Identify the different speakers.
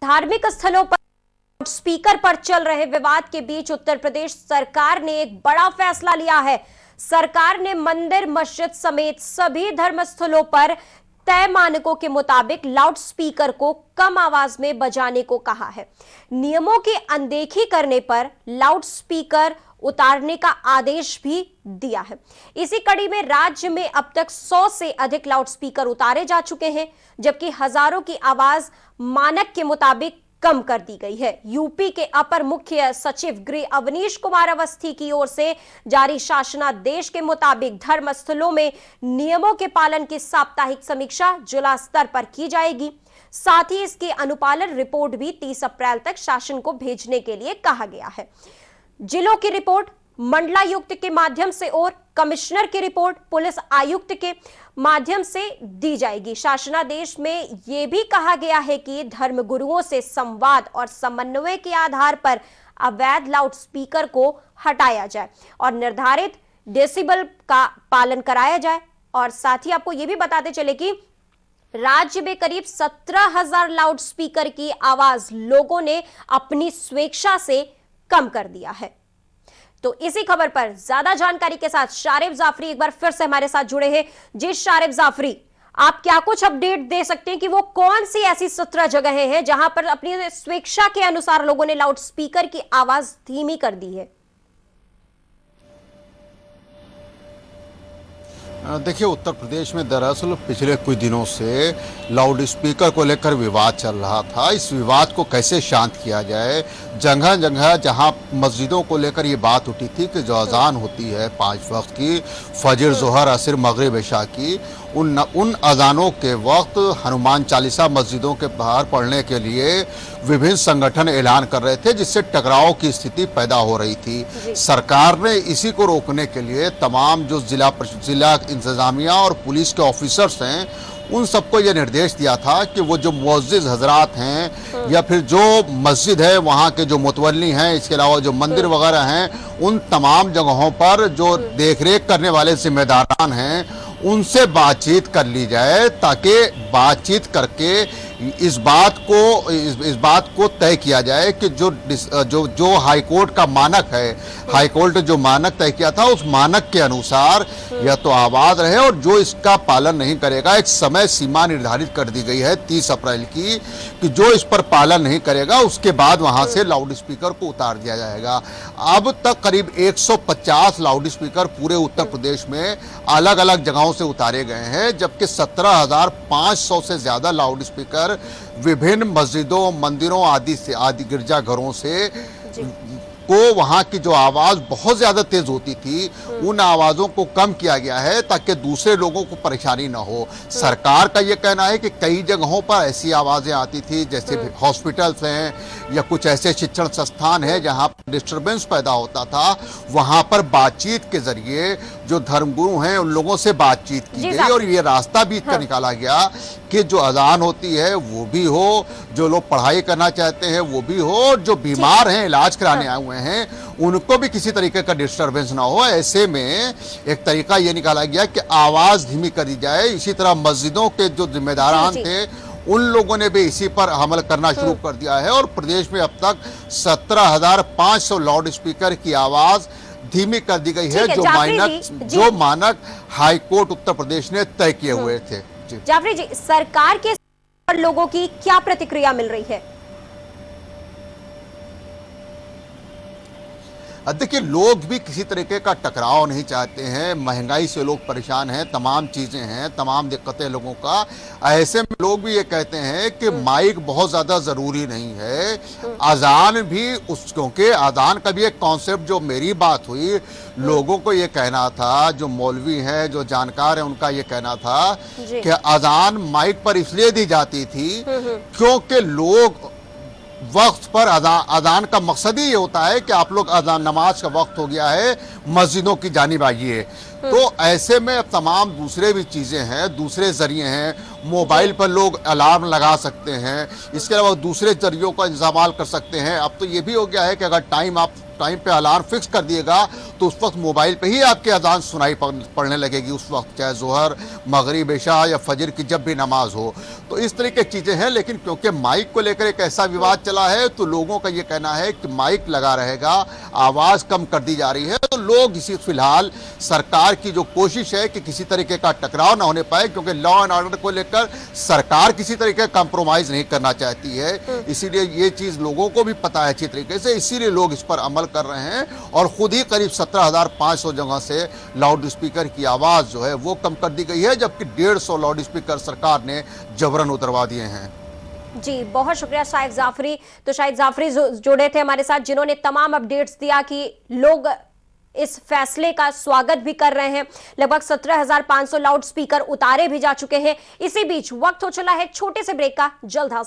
Speaker 1: धार्मिक स्थलों पर स्पीकर पर चल रहे विवाद के बीच उत्तर प्रदेश सरकार ने एक बड़ा फैसला लिया है। सरकार ने मंदिर, मस्जिद समेत सभी धर्मस्थलों पर तय मानकों के मुताबिक लाउड स्पीकर को कम आवाज में बजाने को कहा है। नियमों की अनदेखी करने पर लाउड स्पीकर उतारने का आदेश भी दिया है। इसी कड़ी में राज्य में अब तक 100 से अधिक लाउड स्पीकर उतारे जा चुके हैं, जबकि हजारों की आवाज मानक के मुताबिक कम कर दी गई है। यूपी के अपर मुख्य सचिव गृह अवनीश कुमार अवस्थी की ओर से जारी शासनादेश के मुताबिक धर्मस्थलों में नियमों के पालन की साप्ताहिक समीक्षा जिला स्तर पर की जाएगी। साथ ही इसकी अनुपालन रिपोर्ट भी 30 अप्रैल तक शासन को भेजने के लिए कहा गया है। जिलों की रिपोर्ट मंडलायुक्त के माध्यम से और कमिश्नर की रिपोर्ट पुलिस आयुक्त के माध्यम से दी जाएगी। शासनादेश में यह भी कहा गया है कि धर्म गुरुओं से संवाद और समन्वय के आधार पर अवैध लाउड स्पीकर को हटाया जाए और निर्धारित डेसिबल का पालन कराया जाए। और साथ ही आपको यह भी बताते चले कि राज्य में करीब 17,000 लाउड स्पीकर की आवाज लोगों ने अपनी स्वेच्छा से कम कर दिया है। तो इसी खबर पर ज्यादा जानकारी के साथ शारिफ जाफरी एक बार फिर से हमारे साथ जुड़े हैं। जी शारिफ जाफरी, आप क्या कुछ अपडेट दे सकते हैं कि वो कौन सी ऐसी 17 जगहें हैं जहां पर अपनी स्वेच्छा के अनुसार लोगों ने लाउड स्पीकर की आवाज धीमी कर दी है?
Speaker 2: देखिए, उत्तर प्रदेश में दरअसल पिछले कुछ दिनों से लाउड स्पीकर को लेकर विवाद चल रहा था। इस विवाद को कैसे शांत किया जाए, जगह जगह जहां मस्जिदों को लेकर ये बात उठी थी कि जो अजान होती है 5 वक्त की, फजर, जोहर, असर, मगरिब, इशा की, उन अजानों के वक्त हनुमान चालीसा मस्जिदों के बाहर पढ़ने के लिए विभिन्न संगठन ऐलान कर रहे थे, जिससे टकराव की स्थिति पैदा हो रही थी। सरकार ने इसी को रोकने के लिए तमाम जो जिला इंतजामिया और पुलिस के ऑफिसर्स हैं उन सबको यह निर्देश दिया था कि वो जो मुअज्जिज हजरात हैं या फिर जो मस्जिद है वहाँ के जो मुतवल्ली हैं, इसके अलावा जो मंदिर वगैरह हैं, उन तमाम जगहों पर जो देखरेख करने वाले जिम्मेदारान हैं उनसे बातचीत कर ली जाए, ताकि बातचीत करके इस बात को तय किया जाए कि जो हाईकोर्ट का मानक है, हाईकोर्ट जो मानक तय किया था उस मानक के अनुसार यह तो आवाज रहे, और जो इसका पालन नहीं करेगा एक समय सीमा निर्धारित कर दी गई है 30 अप्रैल की, कि जो इस पर पालन नहीं करेगा उसके बाद वहां से लाउड स्पीकर को उतार दिया जाएगा। अब तक करीब 150 लाउड स्पीकर पूरे उत्तर प्रदेश में अलग अलग जगहों से उतारे गए हैं, जबकि 17,500 से ज्यादा लाउड स्पीकर विभिन्न मस्जिदों, मंदिरों आदि गिरजाघरों से को वहां की जो आवाज बहुत ज्यादा तेज होती थी उन आवाजों को कम किया गया है, ताकि दूसरे लोगों को परेशानी ना हो। सरकार का यह कहना है कि कई जगहों पर ऐसी आवाजें आती थी, जैसे हॉस्पिटल्स हैं या कुछ ऐसे शिक्षण संस्थान हैं जहां पर डिस्टर्बेंस पैदा होता था, वहां पर बातचीत के जरिए जो धर्मगुरु हैं उन लोगों से बातचीत की गई और ये रास्ता भी इसका निकाला गया कि जो अजान होती है वो भी हो, जो लोग पढ़ाई करना चाहते हैं वो भी हो, और जो बीमार हैं, इलाज कराने आए हुए हैं, उनको भी किसी तरीके का डिस्टर्बेंस ना हो। ऐसे में एक तरीका ये निकाला गया कि आवाज धीमी कर दी जाए। इसी तरह मस्जिदों के जो जिम्मेदारान थे उन लोगों ने भी इसी पर अमल करना शुरू कर दिया है, और प्रदेश में अब तक 17,500 लाउड स्पीकर की आवाज धीमी कर दी गई है, जो मानक हाईकोर्ट उत्तर प्रदेश ने तय किए हुए थे।
Speaker 1: जाफरी जी, सरकार के लोगों की क्या प्रतिक्रिया मिल रही है?
Speaker 2: देखिए, लोग भी किसी तरीके का टकराव नहीं चाहते हैं। महंगाई से लोग परेशान हैं, तमाम चीजें हैं, तमाम दिक्कतें लोगों का। ऐसे में लोग भी ये कहते हैं कि माइक बहुत ज्यादा जरूरी नहीं है, अजान भी क्योंकि अजान का भी एक कॉन्सेप्ट, जो मेरी बात हुई, लोगों को ये कहना था, जो मौलवी हैं, जो जानकार हैं, उनका ये कहना था कि अजान माइक पर इसलिए दी जाती थी क्योंकि लोग वक्त पर अजान का मकसद ही ये होता है कि आप लोग अजान, नमाज का वक्त हो गया है, मस्जिदों की जानिब आइए। तो ऐसे में अब तमाम दूसरे भी चीजें हैं, दूसरे जरिए हैं, मोबाइल पर लोग अलार्म लगा सकते हैं, इसके अलावा दूसरे जरियों का इस्तेमाल कर सकते हैं। अब तो ये भी हो गया है कि अगर टाइम आप टाइम पे अलार्म फिक्स कर दिएगा तो उस वक्त मोबाइल पे ही आपकी अजान सुनाई पड़ने लगेगी उस वक्त, चाहे जोहर, मगरिब, इशा या फजर की जब भी नमाज हो। तो इस तरीके की चीज़ें हैं, लेकिन क्योंकि माइक को लेकर एक ऐसा विवाद चला है तो लोगों का ये कहना है कि माइक लगा रहेगा, आवाज़ कम कर दी जा रही है। तो लोग इसी फिलहाल सरकार की जो कोशिश है कि किसी तरीके का टकराव ना होने पाए, क्योंकि लॉ एंड ऑर्डर को लेकर सरकार किसी तरीके का कंप्रोमाइज़ नहीं करना चाहती है, इसीलिए ये चीज़ लोगों को भी पता है अच्छी तरीके से, इसीलिए लोग इस पर अमल कर रहे हैं और खुद ही करीब 17,500 जगह से लाउड स्पीकर की आवाज़ जो है वो कम कर दी गई है, जबकि 150 लाउड स्पीकर सरकार ने जबरन उतरवा दिए हैं।
Speaker 1: जी, बहुत शुक्रिया शाहिद जाफरी। तो शाहिद जाफरी जुड़े थे हमारे साथ, जिन्होंने तमाम अपडेट्स दिया कि लोग इस फैसले का स्वागत भी कर रहे हैं। लगभग 17,500 लाउड स्पीकर उतारे भी जा चुके हैं। इसी बीच वक्त हो चला है छोटे से ब्रेक का, जल्द हाजिर।